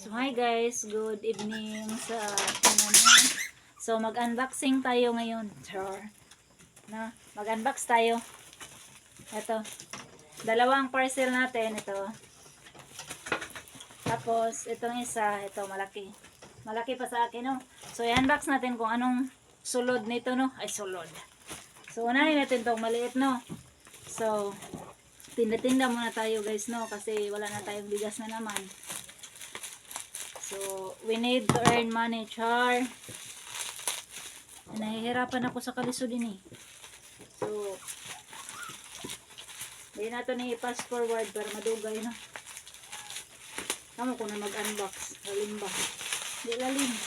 So hi guys, good evening sa So mag-unboxing tayo ngayon. Sure. Na, mag-unbox tayo. Ito. Dalawang parcel natin ito. Tapos itong isa, ito malaki. Malaki pa sa akin, no. So i-unbox natin kung anong sulod nito, no. Ay sulod. So unahin natin tong maliit, no. So tinda-tinda muna tayo guys, no, kasi wala na tayong bigas na naman. So we need to earn money, char. Nahihirapan ako sa kalisod din eh. So hindi na ito na i-pass forward para madugay, no. Kamo ko na mag-unbox. Lalim ba? Hindi lalim.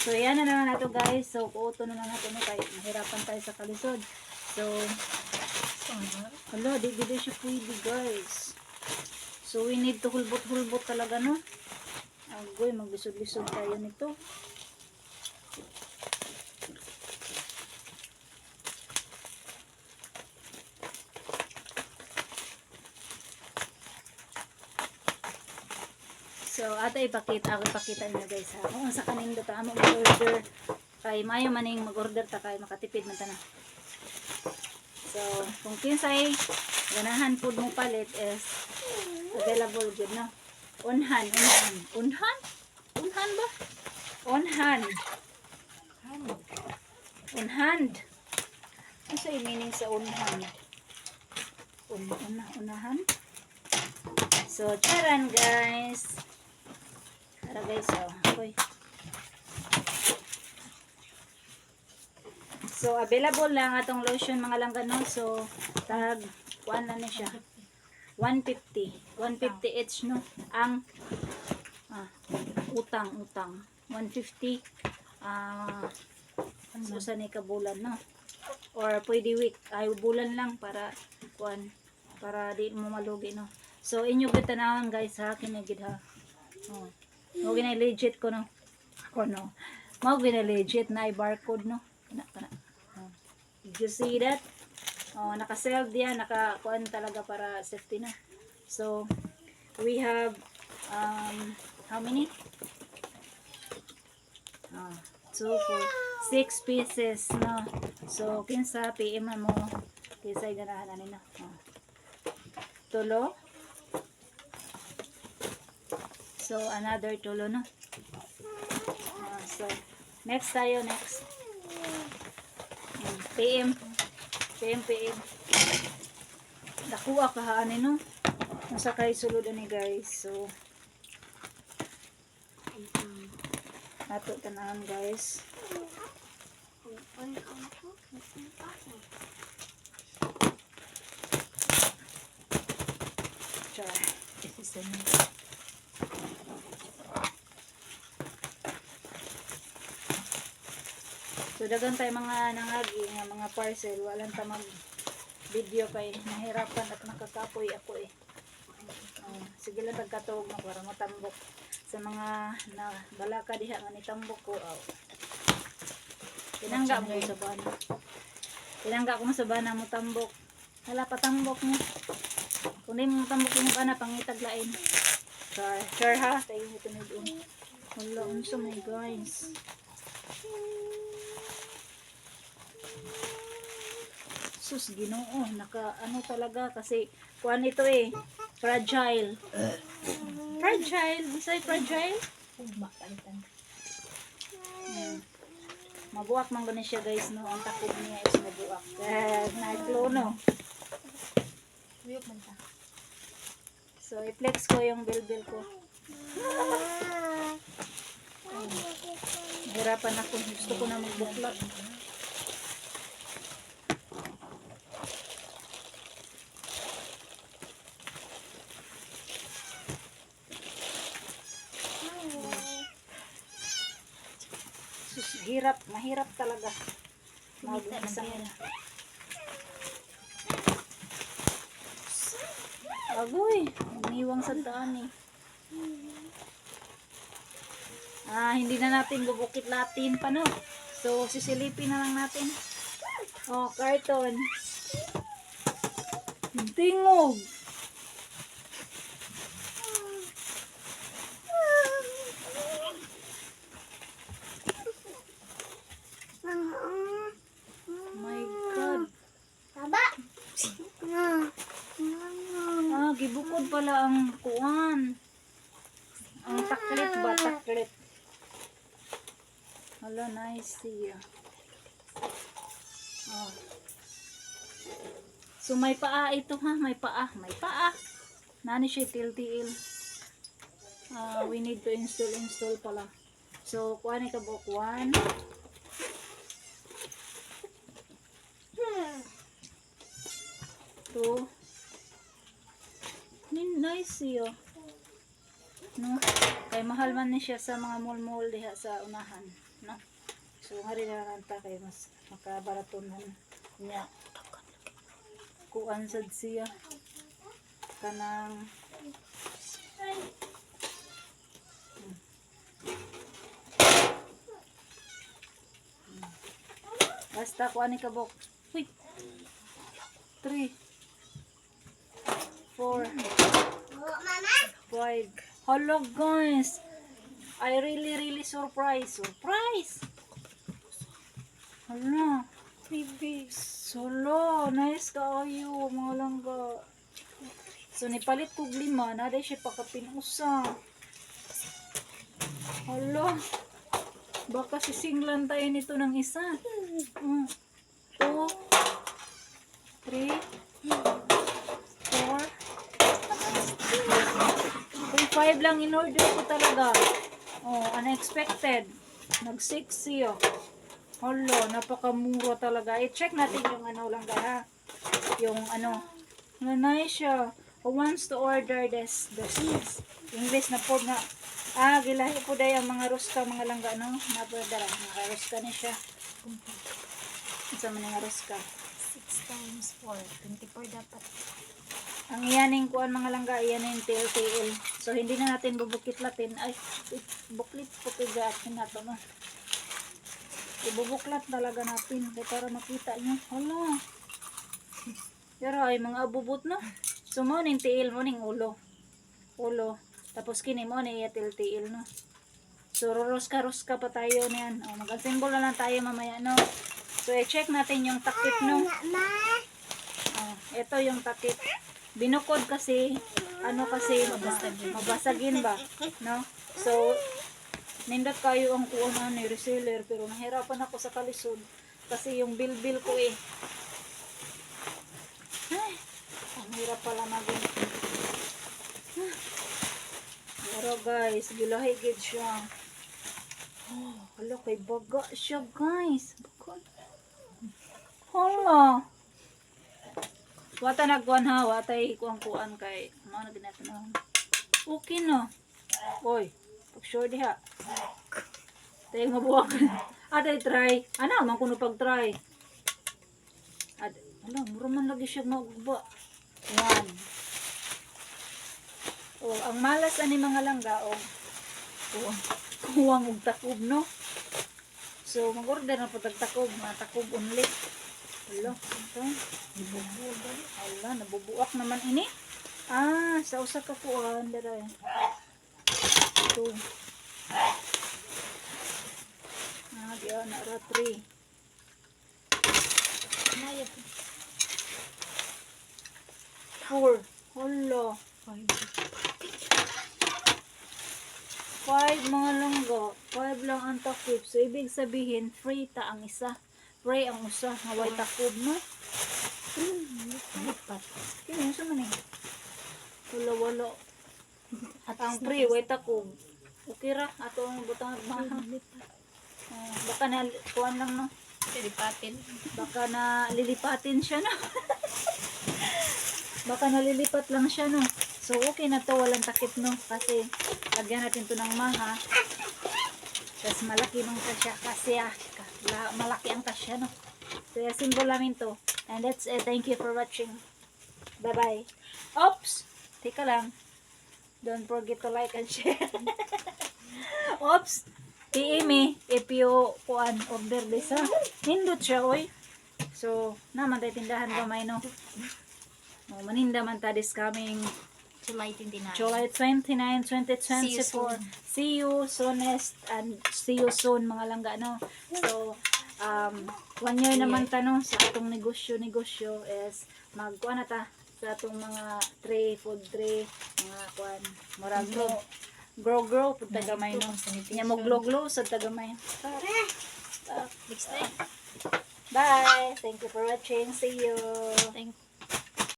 So yan na naman nato guys. So kuuto na lang natin, no, kaya mahirapan tayo sa kalisod. So hala, di siya pwede guys. So we need to hulbot talaga, no. Agoy, magbisod-lisod tayo nito. So ato ipakita niyo guys ha. Kung sa kanin ta amo mag-order kay mayo maning mag-order ta kay makatipid man ta na. So kung kinsay ganahan pud mo palit is available gud, no. On hand ba? On hand. Ano sa meaning sa on hand? Unahan. So charan guys. Tara guys, okay. So available lang atong lotion mga langga, no. So tag kuan na ni siya. 150 each, no. Ang utang 150 so sa ni ka bulan, no, or pwede week ay bulan lang para kuan, para di mo malugi, no. So inyo gid tanawon guys ha, kinigid ha. Mo gina legit ko, no. Ako, no, mo gina legit na barcode, no. Kana. Did you see that? Naka-sell diyan, naka-kuan talaga para safety na. So we have how many? 2, 4, 6 pieces, no. So kinsa PM mo kisay ganahan ani, no. Tulo. So another tulo, no. So next tayo, next. PM. Nakuha ka ha ani, no. Nasa kay sulod ani guys. So ato tanahan guys. Char. This is the So dagan tayo mga nangagi nga mga parcel, walang ta mag video kay nahirapan at nakakapoy ako eh. Sige lang tagkatog na para matambok sa mga na balaka diha nga nitambok ko. Tinangga mo sa bana. Tinangga ko sa bana mo tambok. Hala patambok mo. Kung di mo tambok mo bana pangitaglain. Sure ha, tayo ito na doon. Wala unsa my guys. Sus Ginoo, naka ano talaga kasi kuan ito eh, fragile. Bisay fragile. Mabuak man gani siya guys, no. Ang takog niya is mabuak. Na-clono. So i-flex ko yung bilbil ko. Hirapan ako, gusto ko na magbuklat. Mahirap talaga. Mag-isang agoy, niwang sa daan eh. Hindi na natin bubukit latin pa, no. So sisilipin na lang natin. Karton. Tingog. kuan. Ang taklit ba? Taklit. Hala, nice siya. Oh. So, may paa ito ha. May paa. May paa. Nani siya til-til. We need to install pala. So, kuha ni kabuk. 1. 2. Nice siya. No? Kay mahal man ni siya sa mga mall-mall diha sa unahan. No? So, nga rin na kay mas makabaratonan niya. Kuan sad siya. Kanang basta kuan ni kabuk. Uy. 3 4 5. Hello guys, I really surprised. Hello, baby. Solo, nice kaayo mga langga. So nipalit kog 5, naday siya pakapinusa. Hello, baka sisinglan tayo nito ng isa. 2 3 4 5 lang in order ko talaga. Oh, unexpected. Nag-6 siya. Hala, napakamura talaga. I-check natin yung ano lang ha. Yung ano. Nice siya. Who wants to order this? English na po nga. Gilahi po day ang mga ruska, mga langga, no? Napadara. Mga ruska ni siya. Isa man nga ruska. 6 times 4. 24 dapat. Ang iyaning kuan mga langga, iyaning TLTL. So, hindi na natin bubukit-latin. Ay, buklit po tiga at hinato, no? Ibubuklat talaga natin. Kaya para makita nyo. Hala. Pero ay, mga abubot, no? So, mo ning TL mo ning ulo. Tapos kini mo ni TLTL, no? So, ruska pa tayo niyan. O, mag-assemble na lang tayo mamaya, no? So, i-check natin yung takip, no? Ito yung takip. Binukod kasi, mabasagin ba, no? So, nindot kayo ang kuunan ni reseller, pero nahirapan ako sa kalisod, kasi yung bilbil ko ay, ang hirap pala maging. Pero guys, gilahigid siya. Oh, hala, kay baga siya guys. Hala. Wata nagkuhan ha, watay kuang-kuan kay ano na ginatanaw. Okay no. Oy, pag-sure diha. Tayo mabuwag. Tayo try. Ana, man kuno pag-try. Ala, mura man lagi siya maguba. Yan. Oh, ang malas ani mga langga, kuwang og takob, no? So, mag-order na po tagtakob, mga takob only. Hello, ito. Hala, nabubuak naman ini. Sa usa ka kuan dara. Ito. Diyan na ra 3. Naya. 4. Hala, 5 mga langga. 5 lang ang takip. So, ibig sabihin, free ta ang isa. Free ang usa. Haway takip, no? Lipat. Kaya sa man eh. Wala. At ang free, way takip. Okay ra. Ato ang butang mahal. Baka na, kuhan lang, no? Lilipatin. Baka na lilipatin siya, no? Baka nalilipat lang siya, no? So, okay na to, walang takip, no? Kasi, lagyan natin to ng maha. Tapos, malaki ng kasya. Kasi, malaki ang kasya, no? So, symbol namin to. And that's it. Thank you for watching. Bye-bye. Oops! Teka lang. Don't forget to like and share. Oops! PM me if you order this, ha? Nindot siya, oy. So, naman tayo tindahan gamay, no? Maninda man ta this coming July 29. July 29, 2024. See you soonest and see you soon mga langga, no? So, 1 year naman ta, no? Sa atong negosyo is magkuha na ta. sa atong mga tray, food tray, mga kuan, murag grow pud tagamay no. Nya mo glow sa tagamay. Next time. Bye. Thank you for watching. See you. Thank